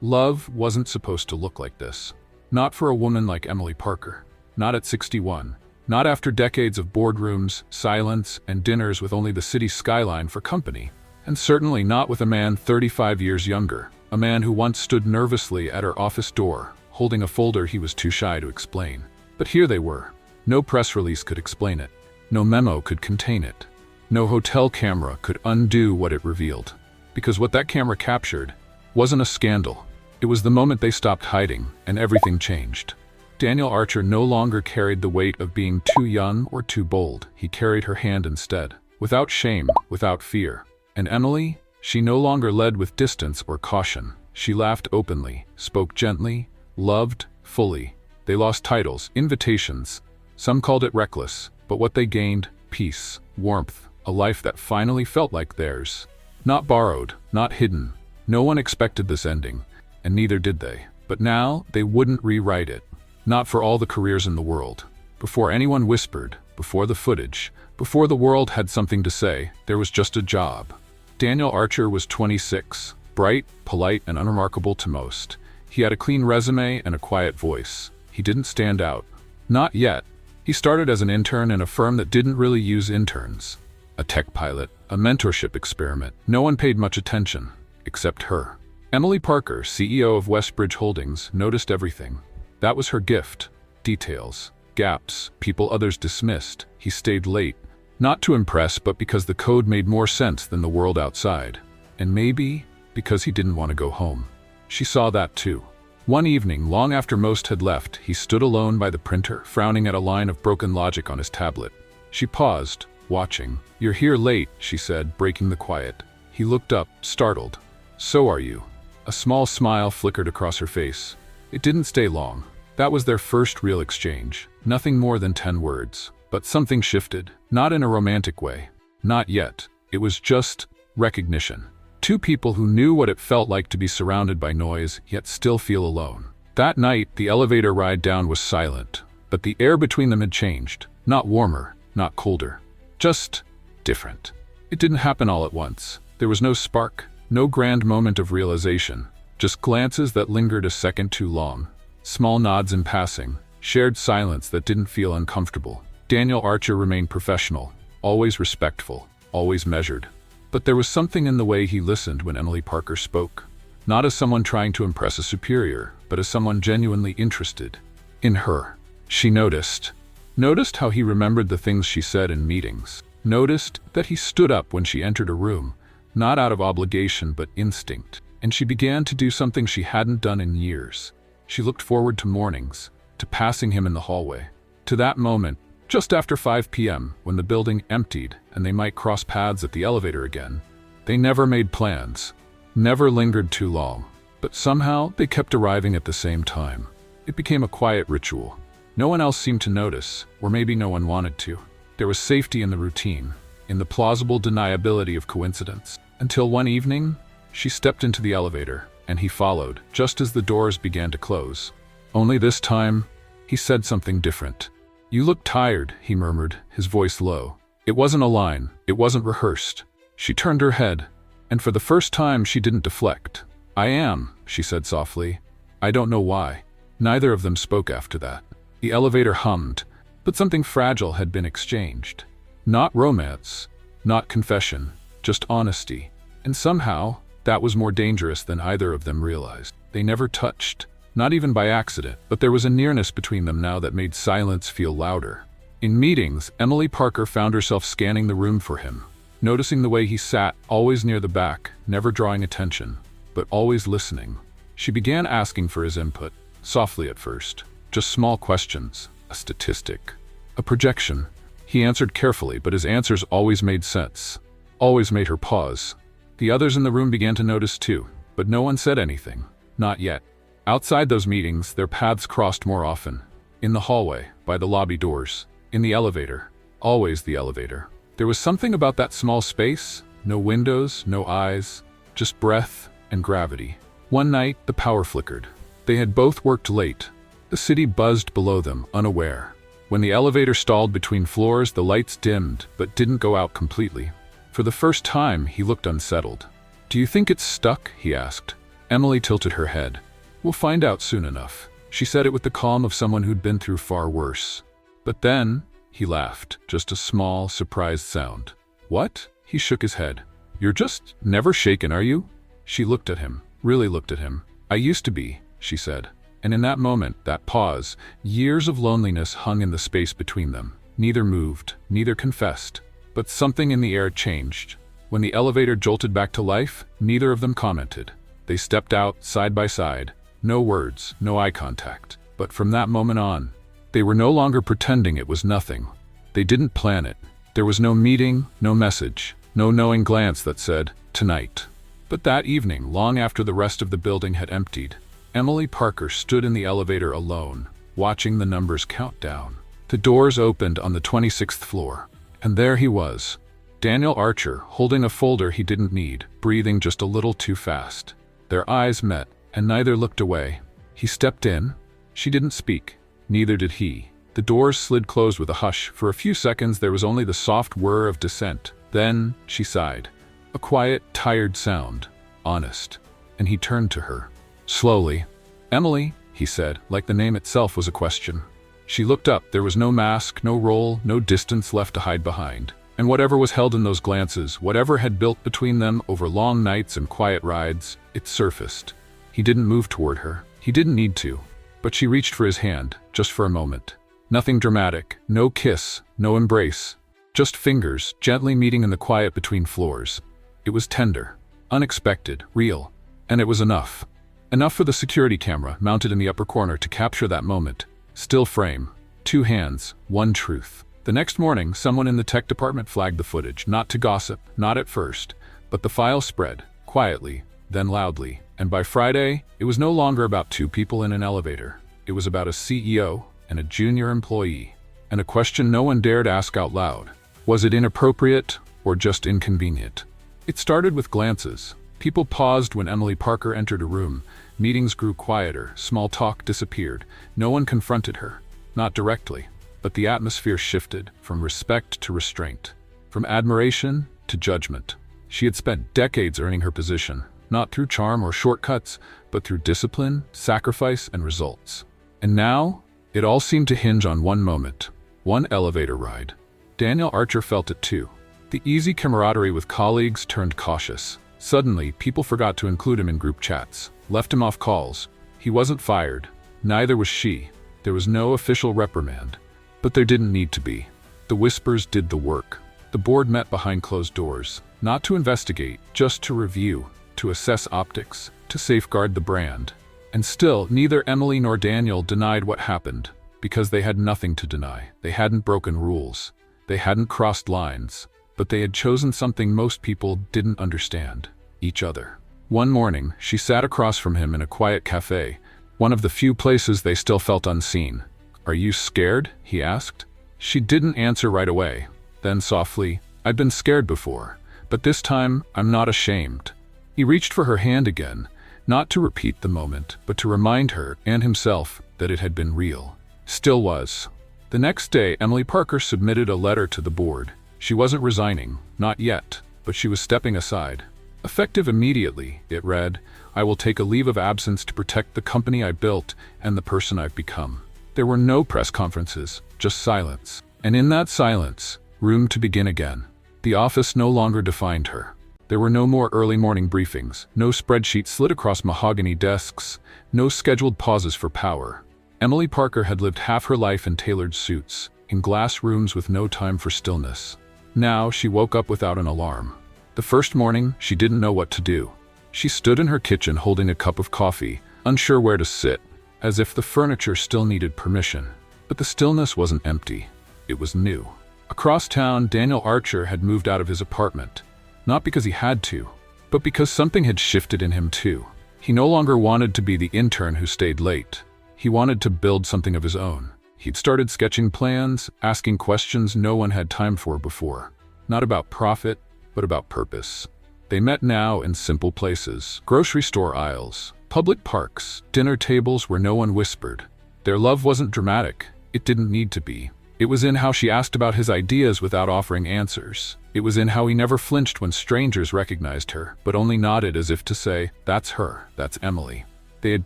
Love wasn't supposed to look like this. Not for a woman like Emily Parker. Not at 61. Not after decades of boardrooms, silence, and dinners with only the city skyline for company. And certainly not with a man 35 years younger. A man who once stood nervously at her office door, holding a folder he was too shy to explain. But here they were. No press release could explain it. No memo could contain it. No hotel camera could undo what it revealed. Because what that camera captured wasn't a scandal. It was the moment they stopped hiding, and everything changed. Daniel Archer no longer carried the weight of being too young or too bold. He carried her hand instead, without shame, without fear. And Emily? She no longer led with distance or caution. She laughed openly, spoke gently, loved fully. They lost titles, invitations. Some called it reckless, but what they gained, peace, warmth, a life that finally felt like theirs. Not borrowed, not hidden. No one expected this ending, and neither did they. But now, they wouldn't rewrite it. Not for all the careers in the world. Before anyone whispered, before the footage, before the world had something to say, there was just a job. Daniel Archer was 26, bright, polite, and unremarkable to most. He had a clean resume and a quiet voice. He didn't stand out. Not yet. He started as an intern in a firm that didn't really use interns. A tech pilot, a mentorship experiment. No one paid much attention, except her. Emily Parker, CEO of Westbridge Holdings, noticed everything. That was her gift. Details, gaps, people others dismissed. He stayed late. Not to impress, but because the code made more sense than the world outside. And maybe because he didn't want to go home. She saw that too. One evening, long after most had left, he stood alone by the printer, frowning at a line of broken logic on his tablet. She paused, watching. "You're here late," she said, breaking the quiet. He looked up, startled. "So are you." A small smile flickered across her face. It didn't stay long. That was their first real exchange. Nothing more than 10 words. But something shifted. Not in a romantic way. Not yet. It was just recognition. Two people who knew what it felt like to be surrounded by noise, yet still feel alone. That night, the elevator ride down was silent. But the air between them had changed. Not warmer, not colder. Just different. It didn't happen all at once. There was no spark. No grand moment of realization, just glances that lingered a second too long. Small nods in passing, shared silence that didn't feel uncomfortable. Daniel Archer remained professional, always respectful, always measured. But there was something in the way he listened when Emily Parker spoke. Not as someone trying to impress a superior, but as someone genuinely interested. In her. She noticed. Noticed how he remembered the things she said in meetings. Noticed that he stood up when she entered a room. Not out of obligation but instinct, and she began to do something she hadn't done in years. She looked forward to mornings, to passing him in the hallway, to that moment, just after 5 p.m., when the building emptied and they might cross paths at the elevator again. They never made plans, never lingered too long, but somehow they kept arriving at the same time. It became a quiet ritual. No one else seemed to notice, or maybe no one wanted to. There was safety in the routine, in the plausible deniability of coincidence. Until one evening, she stepped into the elevator, and he followed, just as the doors began to close. Only this time, he said something different. "You look tired," he murmured, his voice low. It wasn't a line, it wasn't rehearsed. She turned her head, and for the first time she didn't deflect. "I am," she said softly. "I don't know why." Neither of them spoke after that. The elevator hummed, but something fragile had been exchanged. Not romance, not confession, just honesty. And somehow, that was more dangerous than either of them realized. They never touched, not even by accident, but there was a nearness between them now that made silence feel louder. In meetings, Emily Parker found herself scanning the room for him, noticing the way he sat, always near the back, never drawing attention, but always listening. She began asking for his input, softly at first, just small questions, a statistic, a projection. He answered carefully, but his answers always made sense, always made her pause. The others in the room began to notice too, but no one said anything. Not yet. Outside those meetings, their paths crossed more often. In the hallway, by the lobby doors, in the elevator. Always the elevator. There was something about that small space, no windows, no eyes, just breath and gravity. One night, the power flickered. They had both worked late. The city buzzed below them, unaware. When the elevator stalled between floors, the lights dimmed, but didn't go out completely. For the first time, he looked unsettled. "Do you think it's stuck?" he asked. Emily tilted her head. "We'll find out soon enough." She said it with the calm of someone who'd been through far worse. But then, he laughed, just a small, surprised sound. "What?" He shook his head. "You're just never shaken, are you?" She looked at him, really looked at him. "I used to be," she said. And in that moment, that pause, years of loneliness hung in the space between them. Neither moved, neither confessed. But something in the air changed. When the elevator jolted back to life, neither of them commented. They stepped out, side by side. No words, no eye contact. But from that moment on, they were no longer pretending it was nothing. They didn't plan it. There was no meeting, no message, no knowing glance that said, "Tonight." But that evening, long after the rest of the building had emptied, Emily Parker stood in the elevator alone, watching the numbers count down. The doors opened on the 26th floor, and there he was, Daniel Archer, holding a folder he didn't need, breathing just a little too fast. Their eyes met, and neither looked away. He stepped in. She didn't speak. Neither did he. The doors slid closed with a hush. For a few seconds there was only the soft whir of descent. Then she sighed. A quiet, tired sound. Honest. And he turned to her. Slowly. "Emily," he said, like the name itself was a question. She looked up. There was no mask, no role, no distance left to hide behind. And whatever was held in those glances, whatever had built between them over long nights and quiet rides, it surfaced. He didn't move toward her. He didn't need to. But she reached for his hand, just for a moment. Nothing dramatic, no kiss, no embrace. Just fingers, gently meeting in the quiet between floors. It was tender, unexpected, real. And it was enough. Enough for the security camera, mounted in the upper corner, to capture that moment. Still frame. 2 hands, 1 truth. The next morning, someone in the tech department flagged the footage, not to gossip, not at first, but the file spread, quietly, then loudly. And by Friday, it was no longer about 2 people in an elevator. It was about a CEO and a junior employee. And a question no one dared ask out loud. Was it inappropriate or just inconvenient? It started with glances. People paused when Emily Parker entered a room. Meetings grew quieter, small talk disappeared. No one confronted her. Not directly. But the atmosphere shifted, from respect to restraint, from admiration to judgment. She had spent decades earning her position, not through charm or shortcuts, but through discipline, sacrifice, and results. And now, it all seemed to hinge on one moment, one elevator ride. Daniel Archer felt it too. The easy camaraderie with colleagues turned cautious. Suddenly, people forgot to include him in group chats, left him off calls. He wasn't fired. Neither was she. There was no official reprimand. But there didn't need to be. The whispers did the work. The board met behind closed doors, not to investigate, just to review, to assess optics, to safeguard the brand. And still, neither Emily nor Daniel denied what happened, because they had nothing to deny. They hadn't broken rules. They hadn't crossed lines. But they had chosen something most people didn't understand: each other. One morning, she sat across from him in a quiet cafe, one of the few places they still felt unseen. "Are you scared?" he asked. She didn't answer right away. Then softly, "I've been scared before, but this time I'm not ashamed." He reached for her hand again, not to repeat the moment, but to remind her and himself that it had been real. Still was. The next day, Emily Parker submitted a letter to the board. She wasn't resigning, not yet, but she was stepping aside. Effective immediately, it read, "I will take a leave of absence to protect the company I built and the person I've become." There were no press conferences, just silence. And in that silence, room to begin again. The office no longer defined her. There were no more early morning briefings, no spreadsheets slid across mahogany desks, no scheduled pauses for power. Emily Parker had lived half her life in tailored suits, in glass rooms with no time for stillness. Now she woke up without an alarm. The first morning, she didn't know what to do. She stood in her kitchen holding a cup of coffee, unsure where to sit, as if the furniture still needed permission. But the stillness wasn't empty. It was new. Across town, Daniel Archer had moved out of his apartment. Not because he had to, but because something had shifted in him too. He no longer wanted to be the intern who stayed late. He wanted to build something of his own. He'd started sketching plans, asking questions no one had time for before. Not about profit, but about purpose. They met now in simple places: grocery store aisles, public parks, dinner tables where no one whispered. Their love wasn't dramatic. It didn't need to be. It was in how she asked about his ideas without offering answers. It was in how he never flinched when strangers recognized her, but only nodded as if to say, "That's her, that's Emily." They had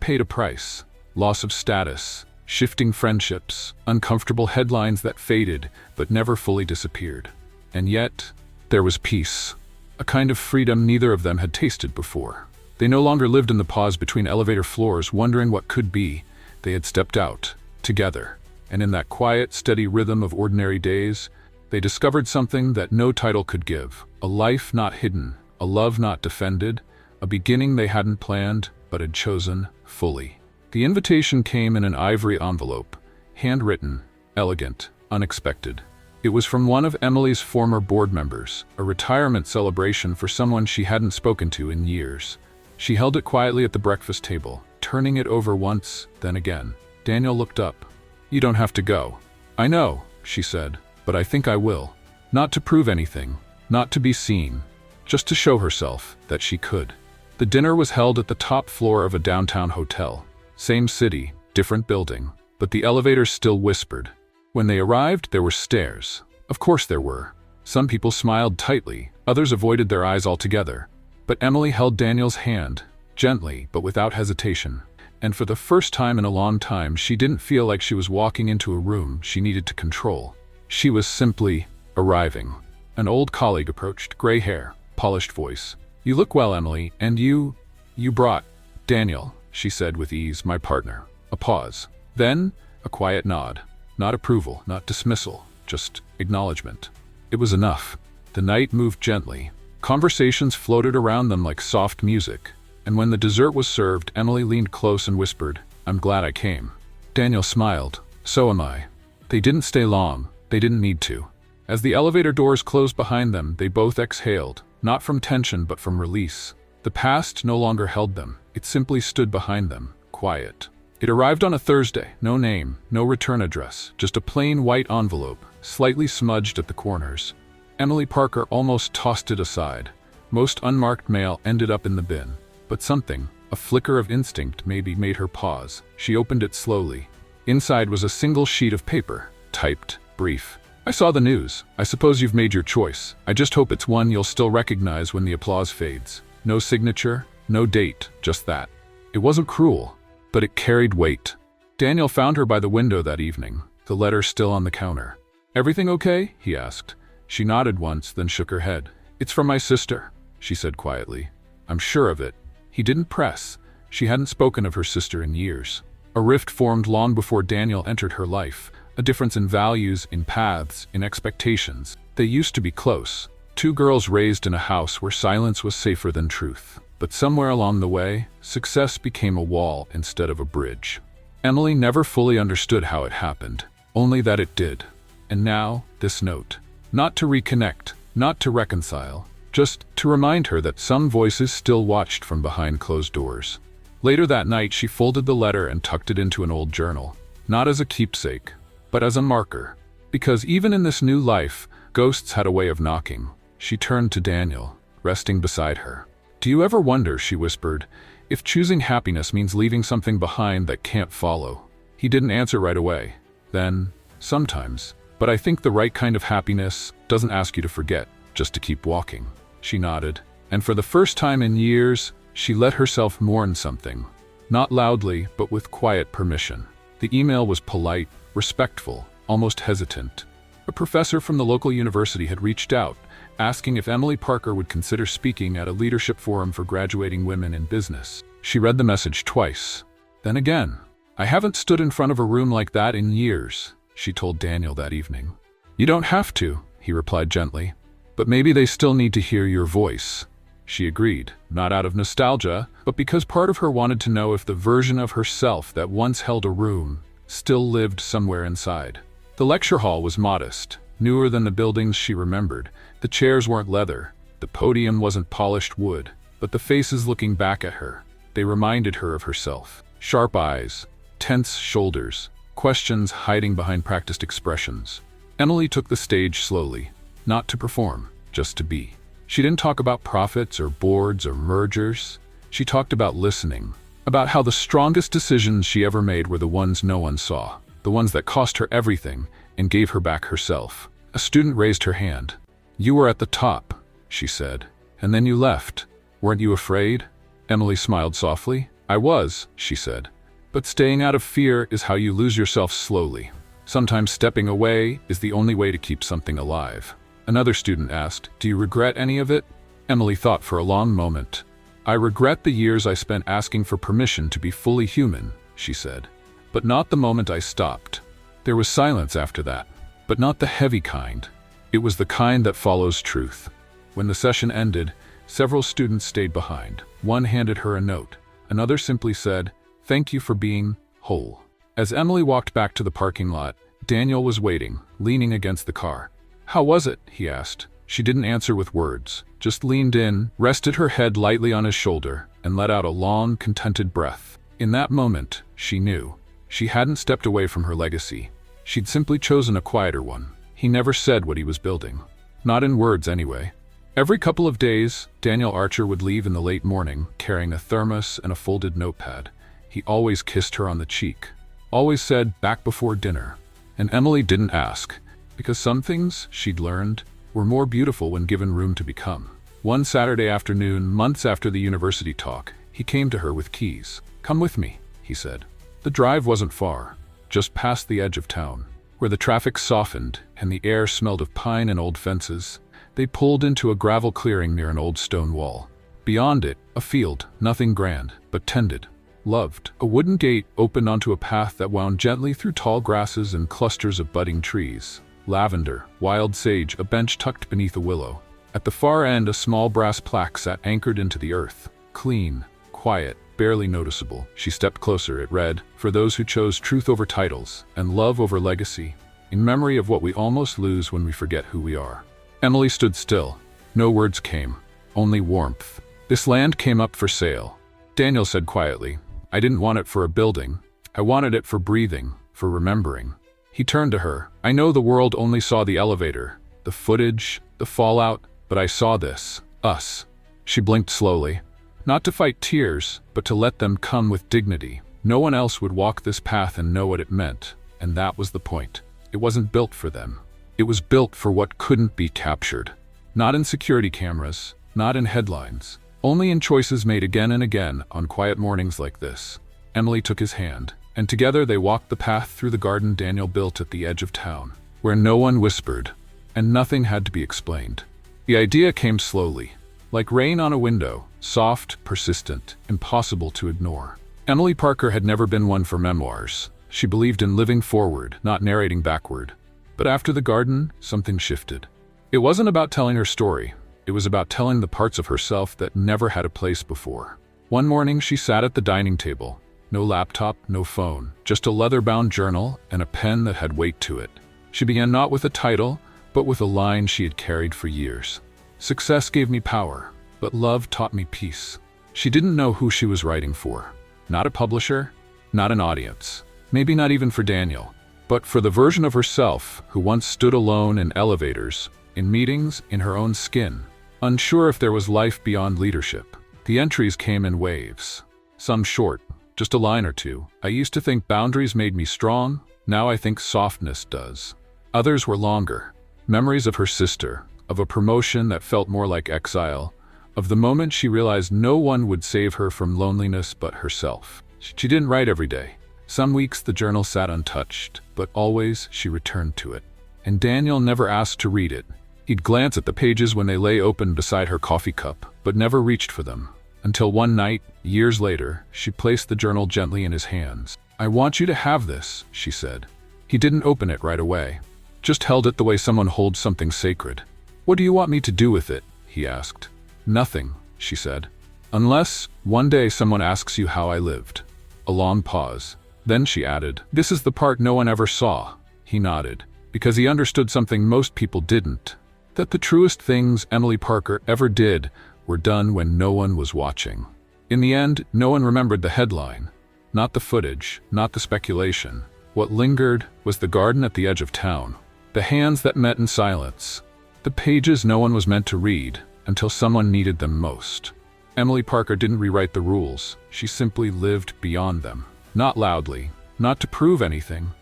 paid a price. Loss of status, shifting friendships, uncomfortable headlines that faded but never fully disappeared. And yet, there was peace. A kind of freedom neither of them had tasted before. They no longer lived in the pause between elevator floors wondering what could be. They had stepped out, together. And in that quiet, steady rhythm of ordinary days, they discovered something that no title could give. A life not hidden, a love not defended, a beginning they hadn't planned, but had chosen fully. The invitation came in an ivory envelope, handwritten, elegant, unexpected. It was from one of Emily's former board members, a retirement celebration for someone she hadn't spoken to in years. She held it quietly at the breakfast table, turning it over once, then again. Daniel looked up. "You don't have to go." "I know," she said, "but I think I will. Not to prove anything, not to be seen, just to show herself that she could." The dinner was held at the top floor of a downtown hotel. Same city, different building, but the elevators still whispered. When they arrived, there were stares. Of course there were. Some people smiled tightly, others avoided their eyes altogether. But Emily held Daniel's hand, gently but without hesitation. And for the first time in a long time, she didn't feel like she was walking into a room she needed to control. She was simply arriving. An old colleague approached, gray hair, polished voice. "You look well, Emily, and you brought..." "Daniel," she said with ease, "my partner." A pause. Then, a quiet nod. Not approval, not dismissal, just acknowledgement. It was enough. The night moved gently. Conversations floated around them like soft music. And when the dessert was served, Emily leaned close and whispered, "I'm glad I came." Daniel smiled. "So am I." They didn't stay long. They didn't need to. As the elevator doors closed behind them, they both exhaled, not from tension but from release. The past no longer held them. It simply stood behind them, quiet. It arrived on a Thursday, no name, no return address, just a plain white envelope, slightly smudged at the corners. Emily Parker almost tossed it aside. Most unmarked mail ended up in the bin. But something, a flicker of instinct maybe, made her pause. She opened it slowly. Inside was a single sheet of paper, typed, brief. "I saw the news. I suppose you've made your choice. I just hope it's one you'll still recognize when the applause fades." No signature, no date, just that. It wasn't cruel, but it carried weight. Daniel found her by the window that evening, the letter still on the counter. "Everything okay?" he asked. She nodded once, then shook her head. "It's from my sister," she said quietly. "I'm sure of it." He didn't press. She hadn't spoken of her sister in years. A rift formed long before Daniel entered her life, a difference in values, in paths, in expectations. They used to be close. Two girls raised in a house where silence was safer than truth. But somewhere along the way, success became a wall instead of a bridge. Emily never fully understood how it happened, only that it did. And now, this note. Not to reconnect, not to reconcile, just to remind her that some voices still watched from behind closed doors. Later that night, she folded the letter and tucked it into an old journal, not as a keepsake, but as a marker. Because even in this new life, ghosts had a way of knocking. She turned to Daniel, resting beside her. "Do you ever wonder," she whispered, "if choosing happiness means leaving something behind that can't follow?" He didn't answer right away. Then, "Sometimes. But I think the right kind of happiness doesn't ask you to forget, just to keep walking." She nodded, and for the first time in years, she let herself mourn something. Not loudly, but with quiet permission. The email was polite, respectful, almost hesitant. A professor from the local university had reached out, asking if Emily Parker would consider speaking at a leadership forum for graduating women in business. She read the message twice. Then again. "I haven't stood in front of a room like that in years," she told Daniel that evening. "You don't have to," he replied gently. "But maybe they still need to hear your voice." She agreed, not out of nostalgia, but because part of her wanted to know if the version of herself that once held a room still lived somewhere inside. The lecture hall was modest, newer than the buildings she remembered. The chairs weren't leather, the podium wasn't polished wood, but the faces looking back at her, they reminded her of herself. Sharp eyes, tense shoulders, questions hiding behind practiced expressions. Emily took the stage slowly, not to perform, just to be. She didn't talk about profits or boards or mergers. She talked about listening, about how the strongest decisions she ever made were the ones no one saw, the ones that cost her everything, and gave her back herself. A student raised her hand. "You were at the top," she said. "And then you left. Weren't you afraid?" Emily smiled softly. "I was," she said. "But staying out of fear is how you lose yourself slowly. Sometimes stepping away is the only way to keep something alive." Another student asked, "Do you regret any of it?" Emily thought for a long moment. "I regret the years I spent asking for permission to be fully human," she said. "But not the moment I stopped." There was silence after that, but not the heavy kind. It was the kind that follows truth. When the session ended, several students stayed behind. One handed her a note. Another simply said, "Thank you for being whole." As Emily walked back to the parking lot, Daniel was waiting, leaning against the car. "How was it?" he asked. She didn't answer with words, just leaned in, rested her head lightly on his shoulder, and let out a long, contented breath. In that moment, she knew. She hadn't stepped away from her legacy. She'd simply chosen a quieter one. He never said what he was building. Not in words, anyway. Every couple of days, Daniel Archer would leave in the late morning, carrying a thermos and a folded notepad. He always kissed her on the cheek. Always said, "Back before dinner." And Emily didn't ask, because some things, she'd learned, were more beautiful when given room to become. One Saturday afternoon, months after the university talk, he came to her with keys. "Come with me," he said. The drive wasn't far, just past the edge of town. Where the traffic softened and the air smelled of pine and old fences, they pulled into a gravel clearing near an old stone wall. Beyond it, a field, nothing grand, but tended, loved. A wooden gate opened onto a path that wound gently through tall grasses and clusters of budding trees. Lavender, wild sage, a bench tucked beneath a willow. At the far end, a small brass plaque sat anchored into the earth. Clean, quiet, barely noticeable. She stepped closer. It read, "For those who chose truth over titles, and love over legacy, in memory of what we almost lose when we forget who we are." Emily stood still. No words came, only warmth. "This land came up for sale," Daniel said quietly. "I didn't want it for a building. I wanted it for breathing, for remembering." He turned to her. "I know the world only saw the elevator, the footage, the fallout, but I saw this, us." She blinked slowly. Not to fight tears, but to let them come with dignity. No one else would walk this path and know what it meant, and that was the point. It wasn't built for them. It was built for what couldn't be captured. Not in security cameras, not in headlines, only in choices made again and again on quiet mornings like this. Emily took his hand, and together they walked the path through the garden Daniel built at the edge of town, where no one whispered, and nothing had to be explained. The idea came slowly, like rain on a window, soft, persistent, impossible to ignore. Emily Parker had never been one for memoirs. She believed in living forward, not narrating backward. But after the garden, something shifted. It wasn't about telling her story. It was about telling the parts of herself that never had a place before. One morning, she sat at the dining table. No laptop, no phone, just a leather-bound journal and a pen that had weight to it. She began not with a title, but with a line she had carried for years. "Success gave me power, but love taught me peace." She didn't know who she was writing for. Not a publisher, not an audience, maybe not even for Daniel, but for the version of herself who once stood alone in elevators, in meetings, in her own skin, unsure if there was life beyond leadership. The entries came in waves, some short, just a line or two. "I used to think boundaries made me strong, now I think softness does." Others were longer, memories of her sister, of a promotion that felt more like exile, of the moment she realized no one would save her from loneliness but herself. She didn't write every day. Some weeks the journal sat untouched, but always she returned to it. And Daniel never asked to read it. He'd glance at the pages when they lay open beside her coffee cup, but never reached for them. Until one night, years later, she placed the journal gently in his hands. "I want you to have this," she said. He didn't open it right away, just held it the way someone holds something sacred. "What do you want me to do with it?" he asked. "Nothing," she said. "Unless, one day someone asks you how I lived." A long pause. Then she added, "This is the part no one ever saw." He nodded, because he understood something most people didn't. That the truest things Emily Parker ever did were done when no one was watching. In the end, no one remembered the headline. Not the footage, not the speculation. What lingered was the garden at the edge of town. The hands that met in silence. The pages no one was meant to read until someone needed them most. Emily Parker didn't rewrite the rules. She simply lived beyond them. Not loudly, not to prove anything,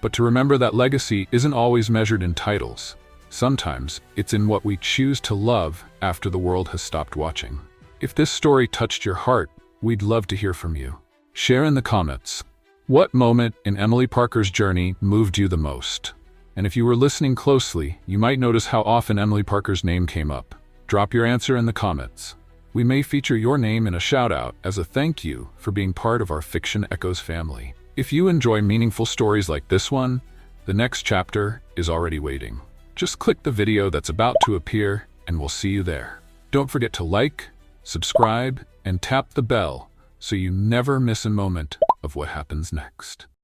but to remember that legacy isn't always measured in titles. Sometimes it's in what we choose to love after the world has stopped watching. If this story touched your heart, we'd love to hear from you. Share in the comments. What moment in Emily Parker's journey moved you the most? And if you were listening closely, you might notice how often Emily Parker's name came up. Drop your answer in the comments. We may feature your name in a shout-out as a thank you for being part of our Fiction Echoes family. If you enjoy meaningful stories like this one, the next chapter is already waiting. Just click the video that's about to appear, and we'll see you there. Don't forget to like, subscribe, and tap the bell so you never miss a moment of what happens next.